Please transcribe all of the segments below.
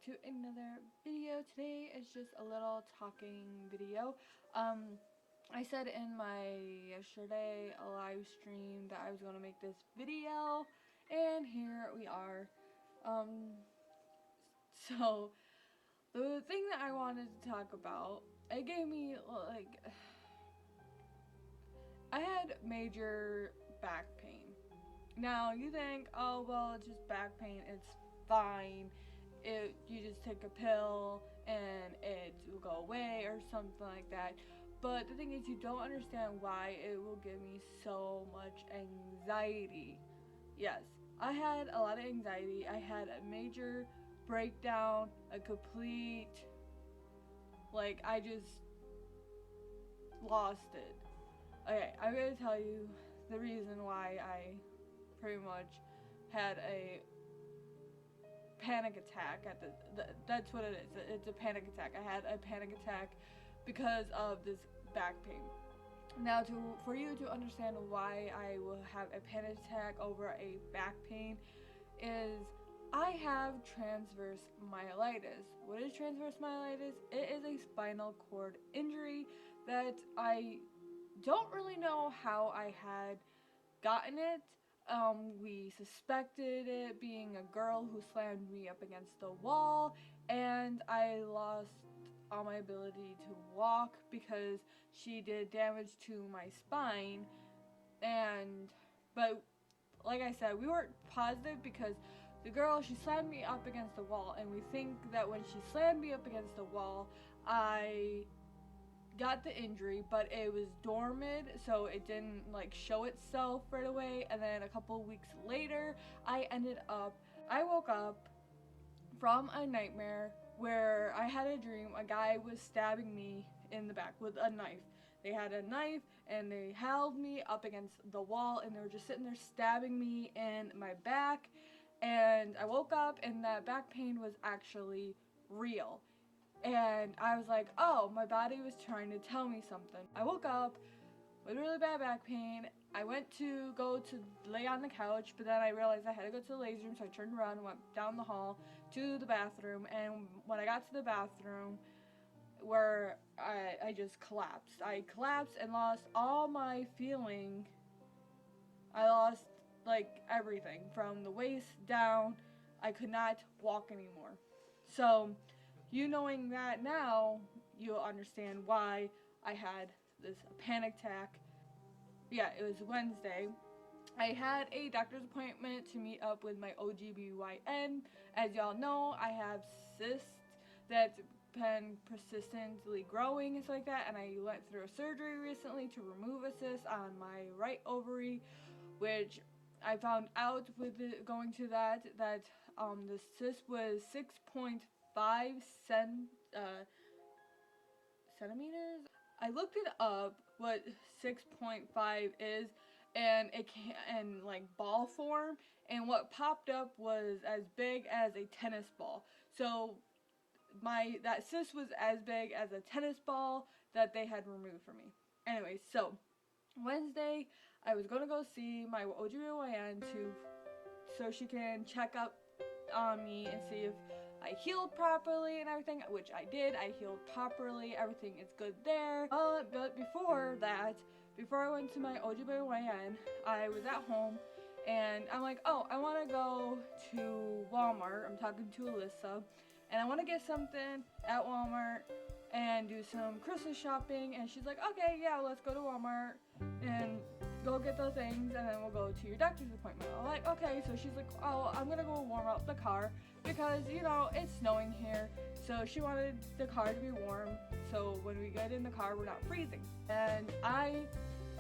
to another video. Today is just a little talking video. I said in my yesterday live stream that I was going to make this video, and here we are. So the thing that I wanted to talk about, it gave me I had major back pain. Now you think, oh well, it's just back pain, it's fine. You just take a pill and it will go away or something like that. But the thing is, you don't understand why it will give me so much anxiety. Yes, I had a lot of anxiety. I had a major breakdown, a complete, I just lost it. Okay, I'm gonna tell you the reason why I pretty much had a panic attack that's what it is. It's a panic attack. I had a panic attack because of this back pain. Now, for you to understand why I will have a panic attack over a back pain is I have transverse myelitis. What is transverse myelitis? It is a spinal cord injury that I don't really know how I had gotten it. We suspected it being a girl who slammed me up against the wall, and I lost all my ability to walk because she did damage to my spine. But like I said, we weren't positive because the girl, she slammed me up against the wall, and we think that when she slammed me up against the wall, I got the injury, but it was dormant, so it didn't show itself right away. And then a couple weeks later, I woke up from a nightmare where I had a dream a guy was stabbing me in the back with a knife. They had a knife and they held me up against the wall, and they were just sitting there stabbing me in my back. And I woke up and that back pain was actually real. And I was like, oh, my body was trying to tell me something. I woke up with really bad back pain. I went to go to lay on the couch, but then I realized I had to go to the ladies' room, so I turned around and went down the hall to the bathroom. And when I got to the bathroom, where I just collapsed. I collapsed and lost all my feeling. I lost everything from the waist down. I could not walk anymore. So you knowing that now, you'll understand why I had this panic attack. Yeah, it was Wednesday. I had a doctor's appointment to meet up with my OGBYN. As y'all know, I have cysts that's been persistently growing and stuff like that, and I went through a surgery recently to remove a cyst on my right ovary, which I found out with going to that the cyst was 6.5 centimeters. I looked it up what 6.5 is, and it can in ball form, and what popped up was as big as a tennis ball. So that cyst was as big as a tennis ball that they had removed from me. Anyway, so Wednesday I was gonna go see my OGBYN so she can check up on me and see if I healed properly and everything, which I did. I healed properly. Everything is good there. But before that, before I went to my OGBYN, I was at home and I'm like, oh, I want to go to Walmart. I'm talking to Alyssa, and I want to get something at Walmart and do some Christmas shopping. And she's like, okay, yeah, let's go to Walmart and go get the things, and then we'll go to your doctor's appointment. I'm like, okay. So she's like, oh, I'm gonna go warm up the car because, it's snowing here. So she wanted the car to be warm, so when we get in the car, we're not freezing. And I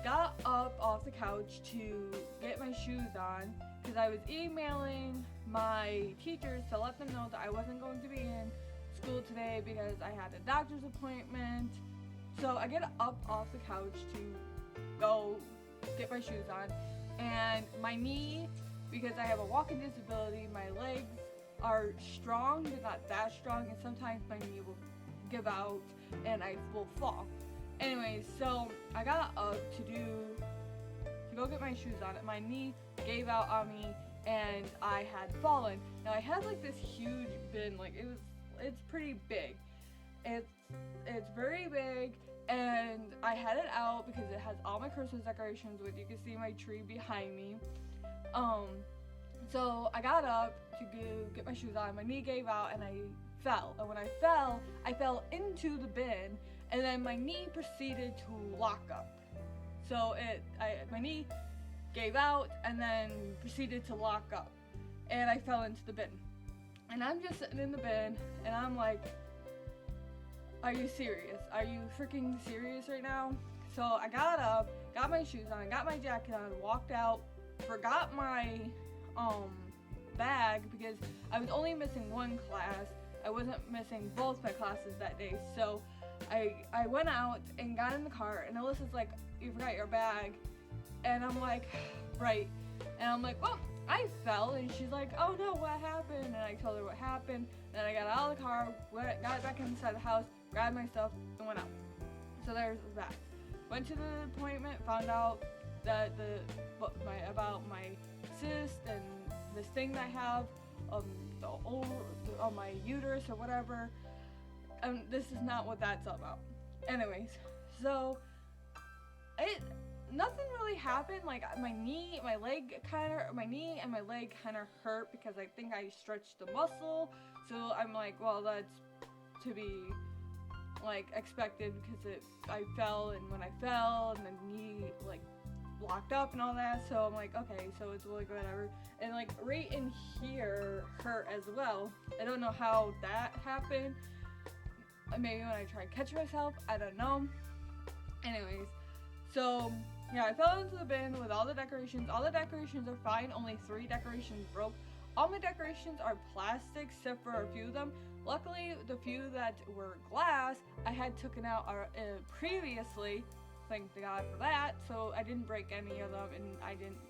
got up off the couch to get my shoes on because I was emailing my teachers to let them know that I wasn't going to be in school today because I had a doctor's appointment. So I get up off the couch to go get my shoes on, and my knee, because I have a walking disability, my legs are strong but not that strong, and sometimes my knee will give out and I will fall. Anyways, so I got up to go get my shoes on. My knee gave out on me and I had fallen. Now I had this huge bin, it was it's pretty big. It's it's very big, and I had it out because it has all my Christmas decorations with. You can see my tree behind me. Um, so I got up to go get my shoes on. My knee gave out, and I fell. And when I fell into the bin, and then my knee proceeded to lock up. So my knee gave out, and then proceeded to lock up, and I fell into the bin. And I'm just sitting in the bin, and I'm like, are you serious? Are you freaking serious right now? So I got up, got my shoes on, got my jacket on, walked out, forgot my bag because I was only missing one class. I wasn't missing both my classes that day. So I went out and got in the car, and Alyssa's like, you forgot your bag. And I'm like, right. And I'm like, well, I fell. And she's like, oh no, what happened? And I told her what happened. Then I got out of the car, got back inside the house, grabbed my stuff, and went out. So there's that. Went to the appointment, found out that about my cyst and this thing that I have on my uterus or whatever. This is not what that's about. Anyways, so nothing really happened. Like my knee and my leg kind of hurt because I think I stretched the muscle. So I'm like, well, that's to be like expected because I fell, and when I fell and the knee like locked up and all that, so I'm like, okay, so it's like whatever. And like right in here hurt as well. I don't know how that happened. Maybe when I try to catch myself, I don't know. Anyways, so yeah, I fell into the bin with all the decorations. All the decorations are fine, only 3 decorations broke. All my decorations are plastic except for a few of them. Luckily, the few that were glass, I had taken out previously. Thank God for that. So I didn't break any of them, and I didn't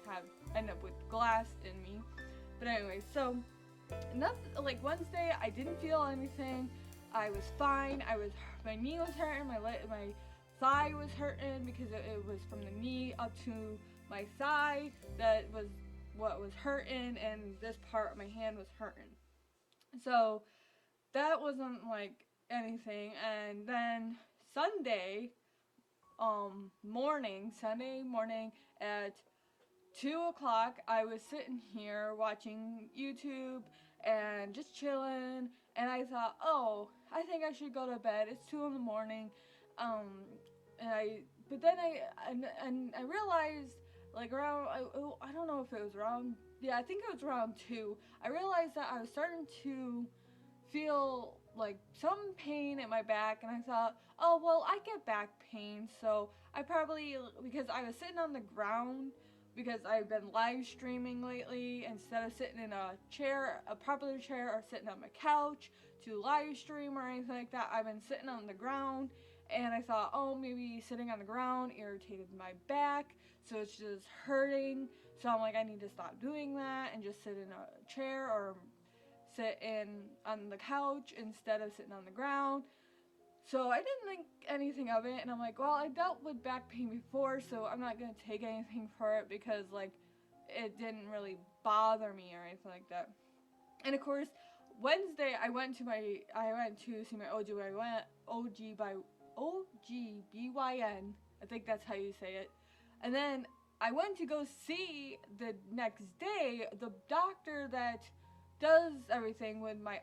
end up with glass in me. But anyway, so like Wednesday, I didn't feel anything. I was fine. My knee was hurting. My thigh was hurting because it was from the knee up to my thigh. That was what was hurting, and this part of my hand was hurting. So that wasn't like anything. And then Sunday morning at 2 o'clock, I was sitting here watching YouTube and just chilling, and I thought, oh, I think I should go to bed. It's 2 in the morning. But then I realized, like around, I don't know if it was around, yeah, I think it was around 2. I realized that I was starting to feel like some pain in my back, and I thought, oh, well, I get back pain, so I probably, because I was sitting on the ground, because I've been live streaming lately, instead of sitting in a popular chair, or sitting on my couch to live stream or anything like that, I've been sitting on the ground, and I thought, oh, maybe sitting on the ground irritated my back, so it's just hurting, so I'm like, I need to stop doing that, and just sit in a chair, or sit on the couch instead of sitting on the ground. So I didn't think anything of it, and I'm like, well, I dealt with back pain before, so I'm not gonna take anything for it because like it didn't really bother me or anything like that. And of course, Wednesday I went to see my OGBYN. I think that's how you say it. And then I went to go see the next day the doctor that does everything with my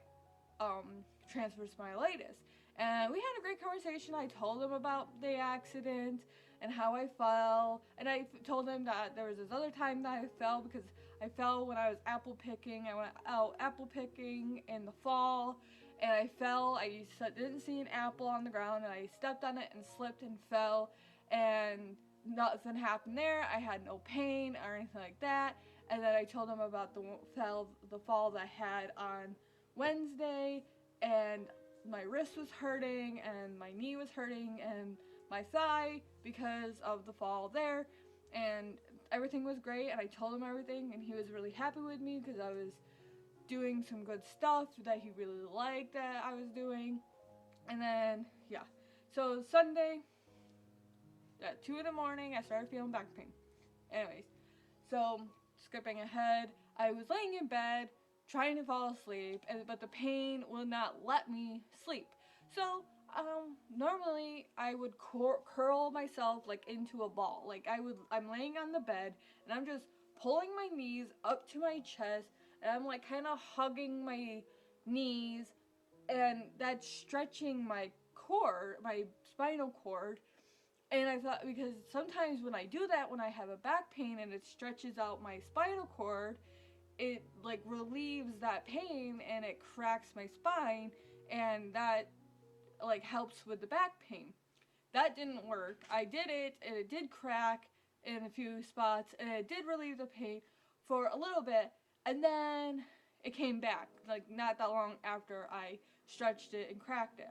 transverse myelitis. And we had a great conversation. I told him about the accident and how I fell. And I told him that there was this other time that I fell because I fell when I was apple picking. I went out apple picking in the fall, and I fell. I didn't see an apple on the ground, and I stepped on it and slipped and fell. And nothing happened there. I had no pain or anything like that. And then I told him about the fall that I had on Wednesday, and my wrist was hurting, and my knee was hurting, and my thigh because of the fall there, and everything was great, and I told him everything, and he was really happy with me because I was doing some good stuff that he really liked that I was doing. And then, yeah, so Sunday, at 2 in the morning, I started feeling back pain. Anyways, so skipping ahead, I was laying in bed, trying to fall asleep, but the pain will not let me sleep. So normally I would curl myself like into a ball. Like I'm laying on the bed and I'm just pulling my knees up to my chest, and I'm like kind of hugging my knees, and that's stretching my cord, my spinal cord. And I thought, because sometimes when I do that, when I have a back pain and it stretches out my spinal cord, it like relieves that pain and it cracks my spine, and that like helps with the back pain. That didn't work. I did it and it did crack in a few spots and it did relieve the pain for a little bit, and then it came back like not that long after I stretched it and cracked it.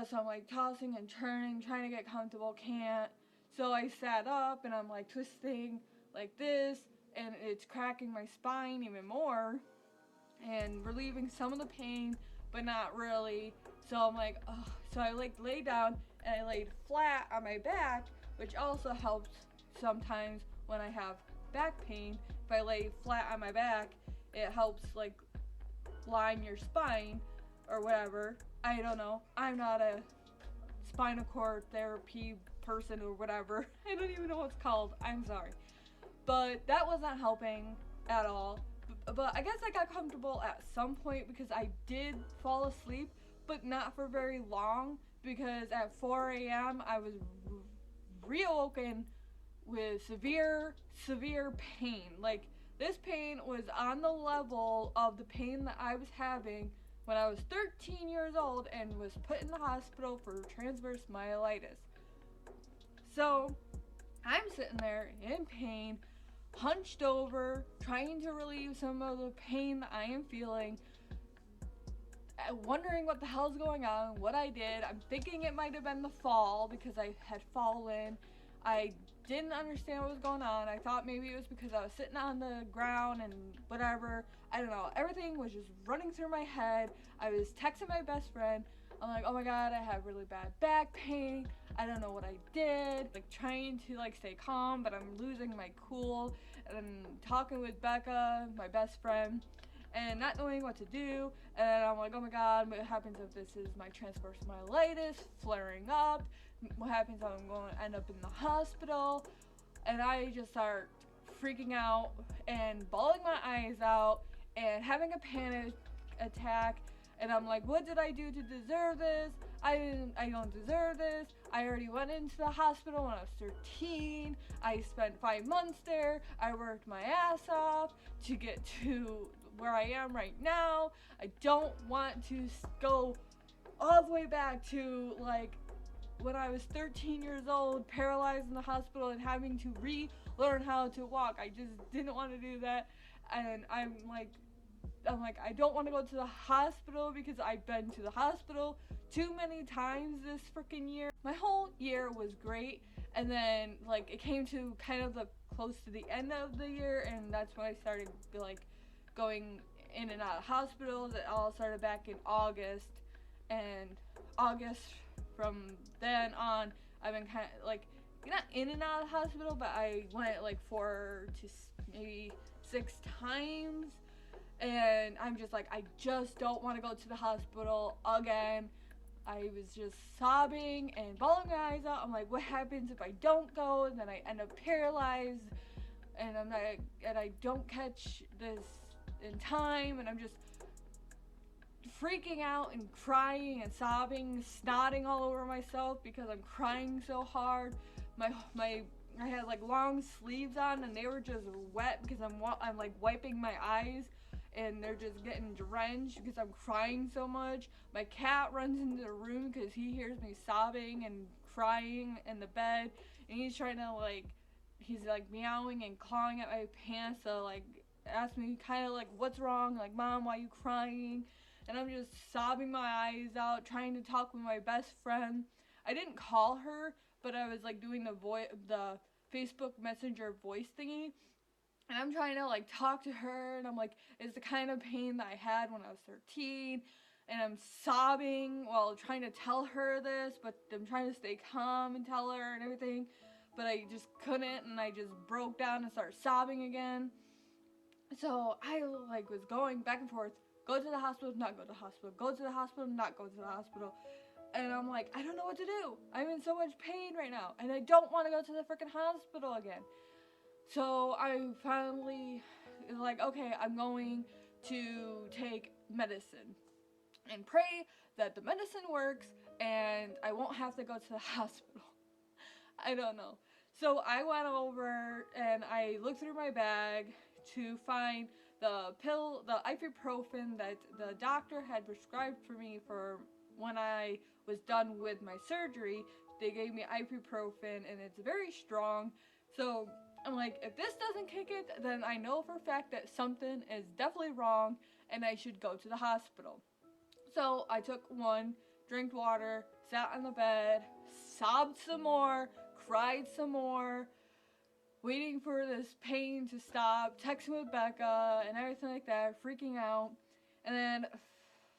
So I'm like tossing and turning, trying to get comfortable, can't. So I sat up and I'm like twisting like this, and it's cracking my spine even more and relieving some of the pain, but not really. So I'm like, oh. So I like lay down and I laid flat on my back, which also helps sometimes when I have back pain. If I lay flat on my back, it helps like line your spine or whatever. I don't know. I'm not a spinal cord therapy person or whatever. I don't even know what it's called. I'm sorry. But that wasn't helping at all. But I guess I got comfortable at some point because I did fall asleep, but not for very long, because at 4 a.m. I was reawoken with severe pain. Like, this pain was on the level of the pain that I was having when I was 13 years old and was put in the hospital for transverse myelitis. So I'm sitting there in pain, hunched over, trying to relieve some of the pain that I am feeling, wondering what the hell's going on, what I did. I'm thinking it might have been the fall because I had fallen. I didn't understand what was going on. I thought maybe it was because I was sitting on the ground and whatever. I don't know. Everything was just running through my head. I was texting my best friend. I'm like, oh my god, I have really bad back pain. I don't know what I did. Like, trying to like stay calm, but I'm losing my cool. And talking with Becca, my best friend, and not knowing what to do. And I'm like, oh my god, what happens if this is my transverse myelitis flaring up? What happens if I'm going to end up in the hospital? And I just start freaking out and bawling my eyes out and having a panic attack. And I'm like, what did I do to deserve this? I don't deserve this. I already went into the hospital when I was 13. I spent 5 months there. I worked my ass off to get to where I am right now. I don't want to go all the way back to like when I was 13 years old, paralyzed in the hospital and having to relearn how to walk. I just didn't want to do that. And I'm like, I don't want to go to the hospital because I've been to the hospital too many times this freaking year. My whole year was great, and then like it came to kind of the close to the end of the year, and that's when I started like going in and out of hospitals. It all started back in August, and August from then on, I've been kind of like not in and out of the hospital, but I went like 4 to maybe 6 times. And I'm just like, I just don't want to go to the hospital again. I was just sobbing and bawling my eyes out. I'm like, what happens if I don't go? And then I end up paralyzed, and I don't catch this in time. And I'm just freaking out and crying and sobbing, snotting all over myself because I'm crying so hard. I had like long sleeves on, and they were just wet because I'm like wiping my eyes, and they're just getting drenched because I'm crying so much. My cat runs into the room because he hears me sobbing and crying in the bed, and he's meowing and clawing at my pants to like ask me kind of like, what's wrong? Like, Mom, why are you crying? And I'm just sobbing my eyes out, trying to talk with my best friend. I didn't call her, but I was like doing the Facebook Messenger voice thingy. And I'm trying to like talk to her, and I'm like, it's the kind of pain that I had when I was 13. And I'm sobbing while trying to tell her this, but I'm trying to stay calm and tell her and everything. But I just couldn't, and I just broke down and started sobbing again. So I like was going back and forth, go to the hospital, not go to the hospital, go to the hospital, not go to the hospital. And I'm like, I don't know what to do. I'm in so much pain right now, and I don't want to go to the freaking hospital again. So I finally like, okay, I'm going to take medicine and pray that the medicine works and I won't have to go to the hospital. I don't know. So I went over and I looked through my bag to find the ibuprofen that the doctor had prescribed for me for when I was done with my surgery. They gave me ibuprofen and it's very strong. So I'm like, if this doesn't kick it, then I know for a fact that something is definitely wrong and I should go to the hospital. So I took one, drank water, sat on the bed, sobbed some more, cried some more, waiting for this pain to stop, texting with Becca and everything like that, freaking out. And then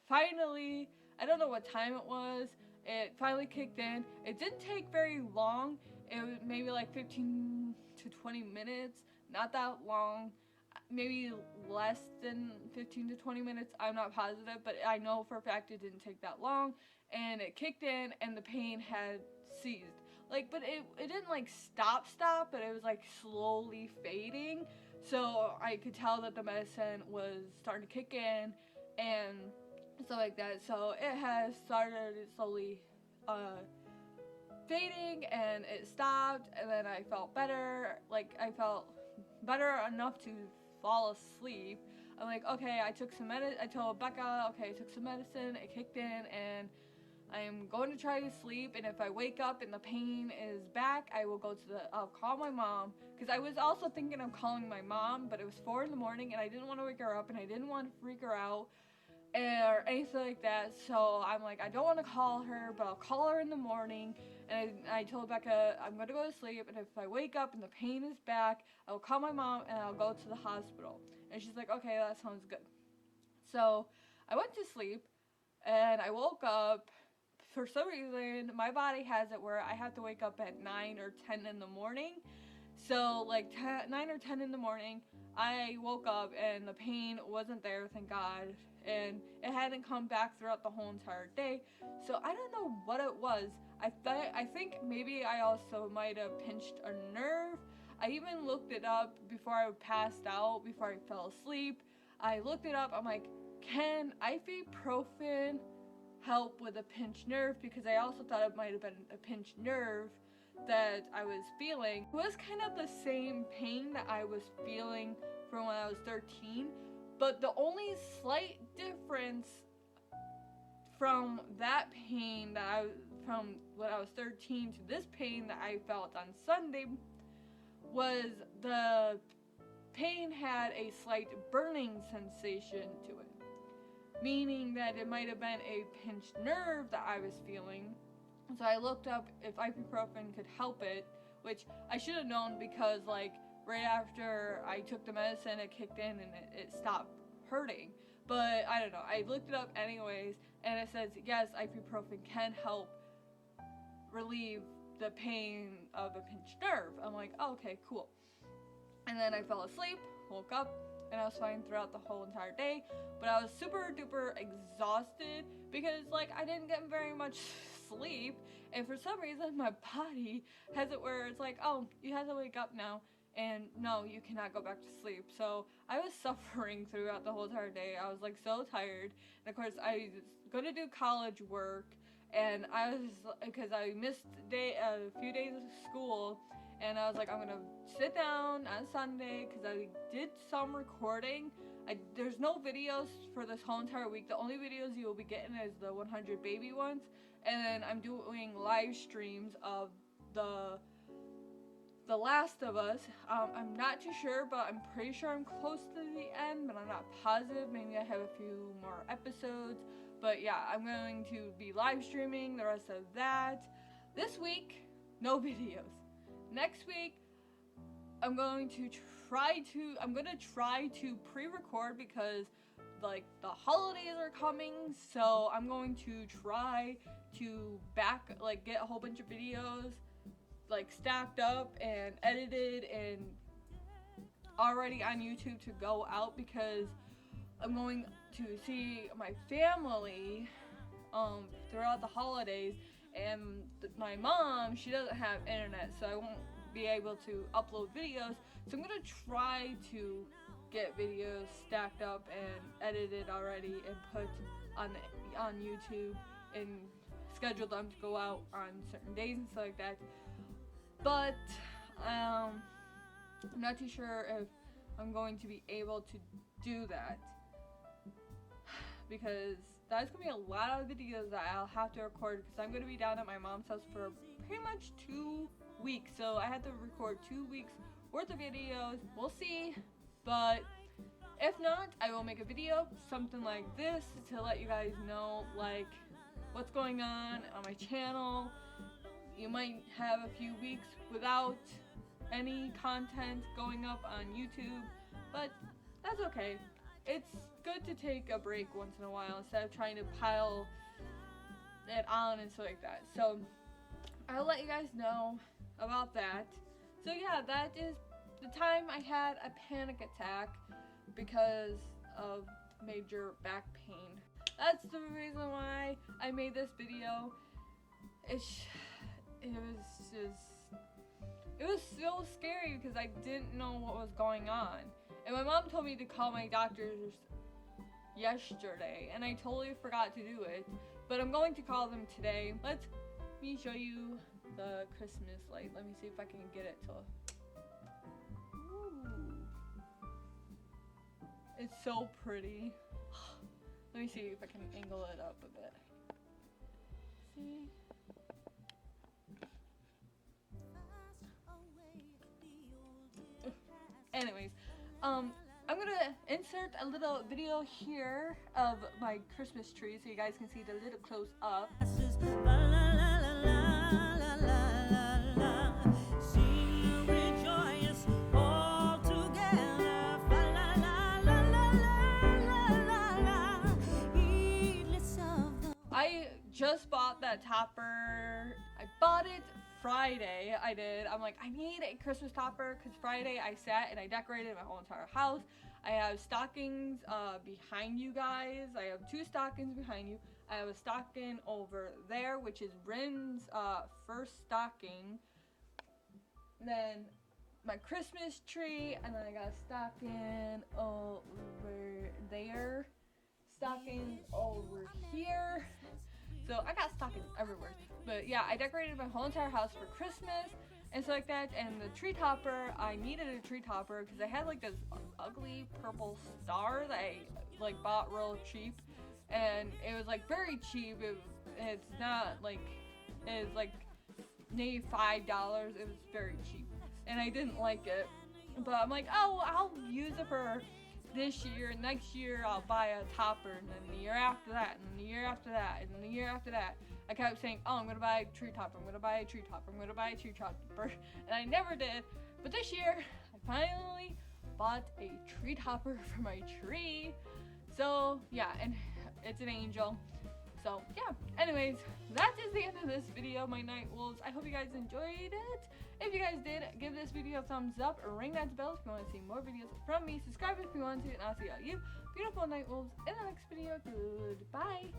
finally, I don't know what time it was, it finally kicked in. It didn't take very long. It was maybe like 15 to 20 minutes, not that long. Maybe less than 15 to 20 minutes. I'm not positive, but I know for a fact it didn't take that long. And it kicked in, and the pain had ceased. Like, but it didn't like stop, but it was like slowly fading. So I could tell that the medicine was starting to kick in, and stuff like that. So it has started slowly fading, and it stopped, and then I felt better. Like, I felt better enough to fall asleep. I'm like, okay, I took some medicine. I told Becca, okay, I took some medicine. It kicked in, and I'm going to try to sleep. And if I wake up and the pain is back, I'll call my mom. Because I was also thinking of calling my mom, but it was 4 in the morning, and I didn't want to wake her up, and I didn't want to freak her out or anything like that. So I'm like, I don't want to call her, but I'll call her in the morning. And I told Becca, I'm going to go to sleep, and if I wake up and the pain is back, I'll call my mom and I'll go to the hospital. And she's like, okay, that sounds good. So I went to sleep, and I woke up. For some reason, my body has it where I have to wake up at 9 or 10 in the morning. So, like 9 or 10 in the morning, I woke up and the pain wasn't there, thank God. And it hadn't come back throughout the whole entire day. So, I don't know what it was. I think maybe I also might have pinched a nerve. I even looked it up before I passed out, before I fell asleep. I looked it up. I'm like, can ibuprofen help with a pinched nerve? Because I also thought it might have been a pinched nerve that I was feeling. It was kind of the same pain that I was feeling from when I was 13, but the only slight difference from that pain from when I was 13 to this pain that I felt on Sunday was the pain had a slight burning sensation to it, meaning that it might have been a pinched nerve that I was feeling. So I looked up if ibuprofen could help it, which I should have known because, like, right after I took the medicine, it kicked in and it stopped hurting. But I don't know. I looked it up anyways, and it says, yes, ibuprofen can help relieve the pain of a pinched nerve. I'm like, oh, okay, cool. And then I fell asleep, woke up, and I was fine throughout the whole entire day. But I was super duper exhausted because, like, I didn't get very much sleep. And for some reason, my body has it where it's like, oh, you have to wake up now. And no, you cannot go back to sleep. So I was suffering throughout the whole entire day. I was like so tired. And of course, I was going to do college work. And I was, because I missed a few days of school. And I was like, I'm going to sit down on Sunday because I did some recording. There's no videos for this whole entire week. The only videos you will be getting is the 100 baby ones. And then I'm doing live streams of the Last of Us. I'm not too sure, but I'm pretty sure I'm close to the end, but I'm not positive. Maybe I have a few more episodes. But yeah, I'm going to be live streaming the rest of that. This week, no videos. Next week, I'm going to try to pre-record because, like, the holidays are coming, so I'm going to try to get a whole bunch of videos, like, stacked up and edited and already on YouTube to go out because I'm going to see my family throughout the holidays, and my mom, she doesn't have internet, so I won't be able to upload videos. So I'm gonna try to get videos stacked up and edited already and put on YouTube and schedule them to go out on certain days and stuff like that. But I'm not too sure if I'm going to be able to do that, because that's going to be a lot of videos that I'll have to record, because I'm going to be down at my mom's house for pretty much 2 weeks. So I have to record 2 weeks worth of videos. We'll see. But if not, I will make a video, something like this, to let you guys know like what's going on my channel. You might have a few weeks without any content going up on YouTube, but that's okay. It's good to take a break once in a while instead of trying to pile it on and stuff like that. So I'll let you guys know about that. So yeah, that is the time I had a panic attack because of major back pain. That's the reason why I made this video. It was so scary because I didn't know what was going on. And my mom told me to call my doctors yesterday, and I totally forgot to do it. But I'm going to call them today. Let me show you the Christmas light. Let me see if I can get it to... Ooh. It's so pretty. Let me see if I can angle it up a bit. See? Anyways, I'm gonna insert a little video here of my Christmas tree so you guys can see it a little close up. I just bought that topper. I bought it Friday. I did. I'm like, I need a Christmas topper, because Friday I sat and I decorated my whole entire house. I have stockings behind you guys. I have 2 stockings behind you. I have a stocking over there, which is Rin's first stocking. Then my Christmas tree, and then I got a stocking over there. Stockings over here. So I got stockings everywhere. But yeah, I decorated my whole entire house for Christmas and stuff like that. And the tree topper, I needed a tree topper because I had like this ugly purple star that I like bought real cheap. And it was like very cheap. It's not like, it's like maybe $5. It was very cheap. And I didn't like it. But I'm like, oh, I'll use it for this year. Next year I'll buy a topper, and then the year after that, and the year after that, and the year after that. I kept saying, oh, I'm gonna buy a tree topper, I'm gonna buy a tree topper, I'm gonna buy a tree topper, and I never did. But this year I finally bought a tree topper for my tree. So yeah, and it's an angel. So yeah, anyways, that is the end of this video, my night wolves. I hope you guys enjoyed it. If you guys did, give this video a thumbs up, or ring that bell if you want to see more videos from me. Subscribe if you want to, and I'll see all you beautiful night wolves in the next video. Goodbye.